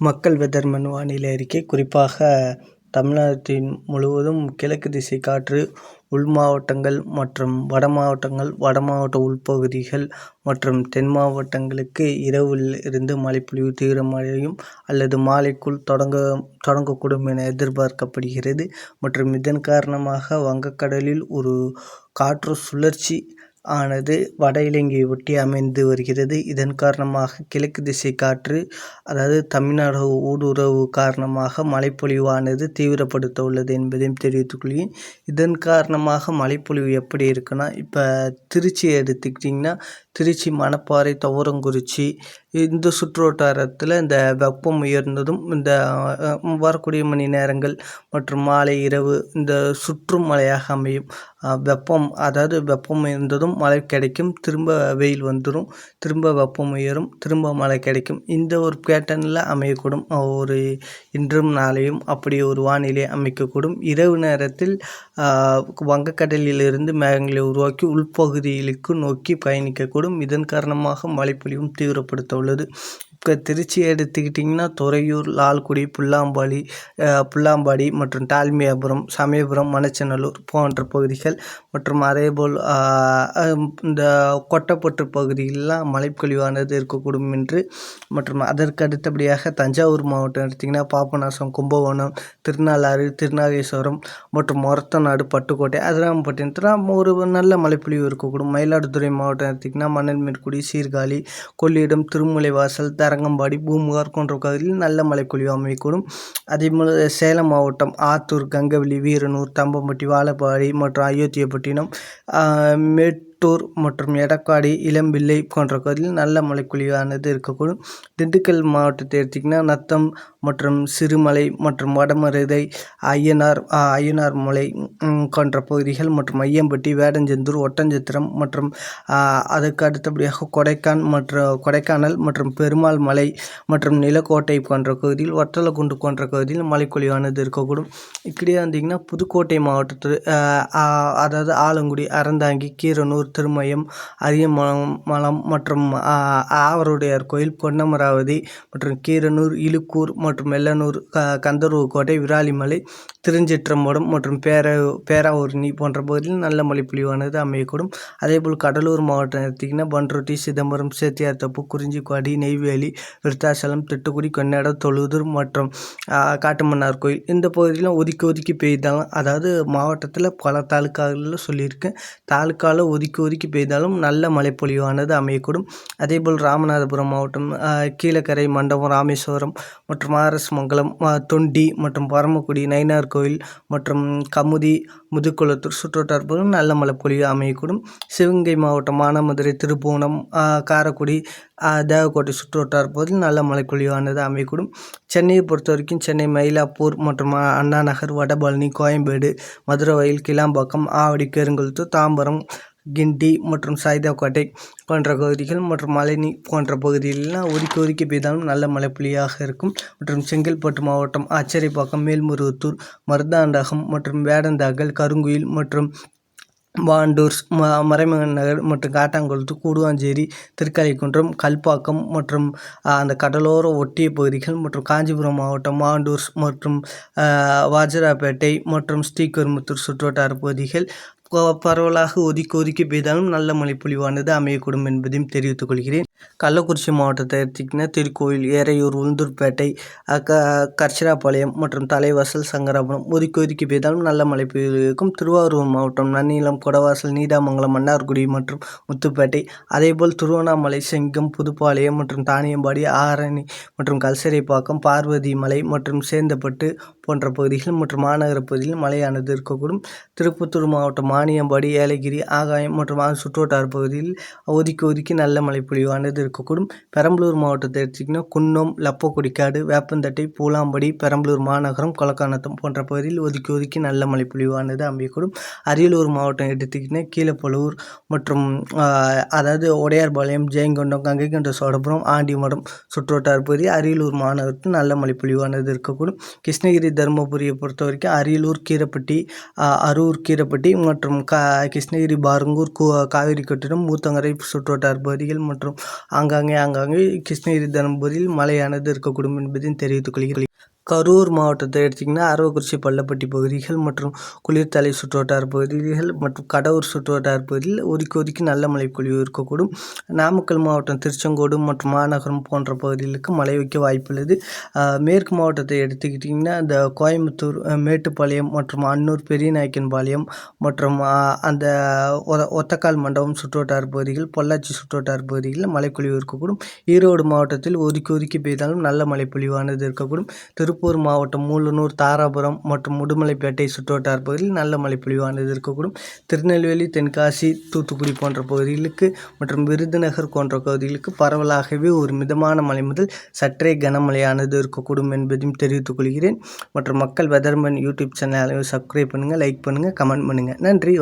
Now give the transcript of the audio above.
மக்கள் வெதர் மண் வானிலை அறிக்கை. குறிப்பாக தமிழ்நாட்டின் முழுவதும் கிழக்கு திசை காற்று உள் மாவட்டங்கள் மற்றும் வட மாவட்டங்கள், வட மாவட்ட உள்பகுதிகள் மற்றும் தென் மாவட்டங்களுக்கு இரவில் இருந்து மழைப்பொழிவு தீவிரமடையும் அல்லது மாலைக்குள் தொடங்கக்கூடும் என எதிர்பார்க்கப்படுகிறது. மற்றும் இதன் காரணமாக வங்கக்கடலில் ஒரு காற்று சுழற்சி ஆனது வட இலங்கையை ஒட்டி அமைந்து வருகிறது. இதன் காரணமாக கிழக்கு திசை காற்று, அதாவது தமிழ்நாடு ஊடுருவு காரணமாக மழைப்பொழிவானது தீவிரப்படுத்த உள்ளது என்பதையும் தெரிவித்துக்கொள்கிறேன். இதன் காரணமாக மழைப்பொழிவு எப்படி இருக்குன்னா, இப்போ திருச்சி எடுத்துக்கிட்டிங்கன்னா, திருச்சி, மணப்பாறை, துவரங்குறிச்சி இந்த சுற்றுவட்டாரத்தில் இந்த வெப்பம் உயர்ந்ததும் இந்த வரக்கூடிய மணி நேரங்கள் மற்றும் மாலை இரவு இந்த சுற்றும் மழையாக அமையும். வெப்பம் உயர்ந்ததும் மழை கிடைக்கும், திரும்ப வெயில் வந்துடும், திரும்ப வெப்பம் உயரும், திரும்ப மழை கிடைக்கும். இந்த ஒரு பேட்டர்னில் அமையக்கூடும். ஒரு இன்றும் நாளையும் அப்படி ஒரு வானிலை அமைக்கக்கூடும். இரவு நேரத்தில் வங்கக்கடலிலிருந்து மேகங்களை உருவாக்கி உள்பகுதிகளுக்கு நோக்கி பயணிக்கக்கூடும். இதன் காரணமாக மழைப்பொழிவும் தீவிரப்படுத்த உள்ளது. இப்போ திருச்சி எடுத்துக்கிட்டிங்கன்னா, துறையூர், லால்குடி, புல்லாம்பாடி மற்றும் டால்மியாபுரம், சமயபுரம், மணச்சநல்லூர் போன்ற பகுதிகள் மற்றும் அதேபோல் இந்த கொட்டப்பட்டு பகுதிகளெலாம் மழைப்பொழிவானது இருக்கக்கூடும் என்று மற்றும் அதற்கு அடுத்தபடியாக தஞ்சாவூர் மாவட்டம் எடுத்திங்கன்னா, பாபநாசம், கும்பகோணம், திருநள்ளாறு, திருநாகேஸ்வரம் மற்றும் ஒரத்தநாடு, பட்டுக்கோட்டை, அதிராமப்பட்டினத்தில் ஒரு நல்ல மழைப்பொழிவு இருக்கக்கூடும். மயிலாடுதுறை மாவட்டம் எடுத்திங்கன்னா, மணல்மேற்குடி, சீர்காழி, கொள்ளிடம், திருமுல்லைவாசல், தரங்கம்பாடி, பூம்புகார் போன்ற பகுதியில் நல்ல மழைப்பொழிவு அமையக்கூடும். அதேபோல் சேலம் மாவட்டம் ஆத்தூர், கங்கவள்ளி, வீரனூர், தம்பம்பட்டி, வாழப்பாடி மற்றும் அயோத்தியப்பட்டினம், மேட்டூர் மற்றும் எடப்பாடி, இளம்பிள்ளை போன்ற பகுதியில் நல்ல மழைப்பொழிவானது இருக்கக்கூடும். திண்டுக்கல் மாவட்டத்தை எடுத்திங்கன்னா, நத்தம் மற்றும் சிறுமலை மற்றும் வடமருதை, ஐயனார் மலை போன்ற பகுதிகள் மற்றும் ஐயம்பட்டி, வேடஞ்செந்தூர், ஒட்டஞ்சத்திரம் மற்றும் அதற்கு அடுத்தபடியாக கொடைக்கானல் மற்றும் பெருமாள் மலை மற்றும் நிலக்கோட்டை போன்ற பகுதியில், வட்டலக்குண்டு போன்ற பகுதியில் மழைப்பொழிவானது இருக்கக்கூடும். இப்படியே வந்திங்கன்னா, புதுக்கோட்டை மாவட்டத்தில் அதாவது ஆலங்குடி, அறந்தாங்கி, கீரனூர், திருமயம், அரியமலம் மற்றும் ஆவருடையார் கோயில், பொன்னமராவதி மற்றும் கீரனூர், இலுக்கூர் மற்றும் மெல்லனூர், கந்தர்வக்கோட்டை, விராலிமலை, திருஞ்சிற்றம்பலம் மற்றும் பேராவூரணி போன்ற பகுதியில் நல்ல மழைப்பொழிவானது அமையக்கூடும். அதேபோல் கடலூர் மாவட்டம் எடுத்திங்கன்னா, பண்ருட்டி, சிதம்பரம், சேத்தியார்தோப்பு, குறிஞ்சிப்பாடி, நெய்வேலி, விருத்தாசலம், திட்டுக்குடி, கொன்னடம், தொழுதூர் மற்றும் காட்டுமன்னார் கோயில் இந்த பகுதியிலும் ஒதுக்கி பெய்தாலும், அதாவது மாவட்டத்தில் பல தாலுக்காகளில் சொல்லியிருக்கேன், தாலுக்காவில் ஒதுக்கி பெய்தாலும் நல்ல மழைப்பொழிவானது அமையக்கூடும். அதேபோல் ராமநாதபுரம் மாவட்டம் கீழக்கரை, மண்டபம், ராமேஸ்வரம் மற்றும் ஆர்எஸ் மங்கலம், தொண்டி மற்றும் பரமக்குடி, நயினார் கோயில் மற்றும் கமுதி, முதுகுளத்தூர் சுற்றுவட்டாரப்பகுதியில் நல்ல மழைப்பொழிவு அமையக்கூடும். சிவகங்கை மாவட்டம் மானாமதுரை, திருப்புவனம், காரைக்குடி, தேவக்கோட்டை சுற்றுவட்டார பகுதியில் நல்ல மழைப்பொழிவானது அமையக்கூடும். சென்னையை பொறுத்த வரைக்கும் சென்னை மயிலாப்பூர் மற்றும் அண்ணா நகர், வடபழனி, கோயம்பேடு, மதுரவாயல், கிளாம்பாக்கம், ஆவடி, பெருங்குளத்தூர், தாம்பரம், கிண்டி மற்றும் சைதாப்பேட்டை போன்ற பகுதிகள் மற்றும் மலைனி போன்ற பகுதிகளெலாம் ஒதுக்கி பெய்தாலும் நல்ல மழைப்பொழிவாக இருக்கும். மற்றும் செங்கல்பட்டு மாவட்டம் அச்சரைப்பாக்கம், மேல்மருவத்தூர், மருதாண்டகம் மற்றும் வேடந்தாங்கல், கருங்குயில் மற்றும் வாண்டூர், மறைமகன் நகர் மற்றும் காட்டாங்குளத்து, கூடுவாஞ்சேரி, திருக்கலைக்குன்றம், கல்பாக்கம் மற்றும் அந்த கடலோர ஒட்டிய பகுதிகள் மற்றும் காஞ்சிபுரம் மாவட்டம் வாண்டூர் மற்றும் வாஜராப்பேட்டை மற்றும் ஸ்ரீபெரும்புதூர் சுற்றுவட்டார பகுதிகள் பரவலாக ஒதுக்கி பெய்தாலும் நல்ல மழைப்பொழிவானது அமையக்கூடும் என்பதையும் தெரிவித்துக் கொள்கிறேன். கள்ளக்குறிச்சி மாவட்டத்தை எடுத்திங்கன்னா, திருக்கோயில், ஏரையூர், உளுந்தூர்பேட்டை, கர்ச்சிராப்பாளையம் மற்றும் தலைவாசல், சங்கராபுரம் ஒதுக்கி பெய்தாலும் நல்ல மழைப்பொழிவு இருக்கும். திருவாரூர் மாவட்டம் நன்னிலம், கொடவாசல், நீடாமங்கலம், மன்னார்குடி மற்றும் முத்துப்பேட்டை, அதேபோல் திருவண்ணாமலை, செங்கம், புதுப்பாளையம் மற்றும் தானியம்பாடி, ஆரணி மற்றும் கல்சரைப்பாக்கம், பார்வதிமலை மற்றும் சேந்தப்பட்டு போன்ற பகுதிகள் மற்றும் மாநகர பகுதிகளில் மழையானது இருக்கக்கூடும். திருப்பத்தூர் மாவட்டம் மானியம்பாடி, ஏலகிரி, ஆகாயம் மற்றும் சுற்றுவட்டார பகுதியில் ஒதுக்கி நல்ல மழைப்பொழிவானது இருக்கக்கூடும். பெரம்பலூர் மாவட்டத்தை எடுத்திங்கன்னா, குன்னம், லப்பக்குடிக்காடு, வேப்பந்தட்டை, பூலாம்படி, பெரம்பலூர் மாநகரம், கொலக்கானத்தம் போன்ற பகுதியில் ஒதுக்கி நல்ல மழைப்பொழிவானது அமையக்கூடும். அரியலூர் மாவட்டம் எடுத்துக்கிட்டிங்கன்னா, கீழப்பழுவூர் மற்றும் அதாவது உடையார்பாளையம், ஜெயங்கொண்டம், கங்கைகொண்ட சோழபுரம், ஆண்டிமடம் சுற்றுவட்டார பகுதி, அரியலூர் மாநகரத்தில் நல்ல மழைப்பொழிவானது இருக்கக்கூடும். கிருஷ்ணகிரி, தருமபுரியை பொறுத்த வரைக்கும் அரியலூர், கீரப்பட்டி, அரூர், கீரப்பட்டி மற்றும் மற்றும் கிருஷ்ணகிரி பாருங்கூர் காவிரி கொட்டிடம் ஊத்தங்கரை சுற்றுவட்டார பகுதிகள் மற்றும் ஆங்காங்கே கிருஷ்ணகிரி தருமபுரியில் மழையானது இருக்கக்கூடும் என்பதையும் தெரிவித்துக் கொள்கிறேன். கரூர் மாவட்டத்தை எடுத்திங்கன்னா அரவக்குறிச்சி பள்ளப்பட்டி பகுதிகள் மற்றும் குளிர்தலை சுற்றுவட்டார பகுதிகள் மற்றும் கடவுர் சுற்றுவட்டார பகுதியில் ஒதுக்கி நல்ல மழைப்பொழிவு இருக்கக்கூடும். நாமக்கல் மாவட்டம் திருச்செங்கோடு மற்றும் மாநகரம் போன்ற பகுதிகளுக்கு மழை வைக்க வாய்ப்புள்ளது. மேற்கு மாவட்டத்தை எடுத்துக்கிட்டிங்கன்னா இந்த கோயம்புத்தூர், மேட்டுப்பாளையம் மற்றும் அன்னூர், பெரியநாயக்கன்பாளையம் மற்றும் அந்த ஒத்தக்கால் மண்டபம் சுற்றுவட்டார பகுதிகள், பொள்ளாச்சி சுற்றுவட்டார பகுதிகளில் மழைப்பொழிவு இருக்கக்கூடும். ஈரோடு மாவட்டத்தில் ஒதுக்கி பெய்தாலும் நல்ல மழைப்பொழிவானது இருக்கக்கூடும். திருப்பூர் மாவட்டம் மூலனூர், தாராபுரம் மற்றும் உடுமலைப்பேட்டை சுற்றுவட்டார பகுதியில் நல்ல மழைப்பொழிவானது இருக்கக்கூடும். திருநெல்வேலி, தென்காசி, தூத்துக்குடி போன்ற பகுதிகளுக்கு மற்றும் விருதுநகர் போன்ற பகுதிகளுக்கு பரவலாகவே ஒரு மிதமான மழை முதல் சற்றே கனமழையானது இருக்கக்கூடும் என்பதையும் தெரிவித்துக் கொள்கிறேன். மற்றும் மக்கள் வெதர்மேன் யூடியூப் சேனலை சப்ஸ்கிரைப் பண்ணுங்கள், லைக் பண்ணுங்கள், கமெண்ட் பண்ணுங்கள். நன்றி.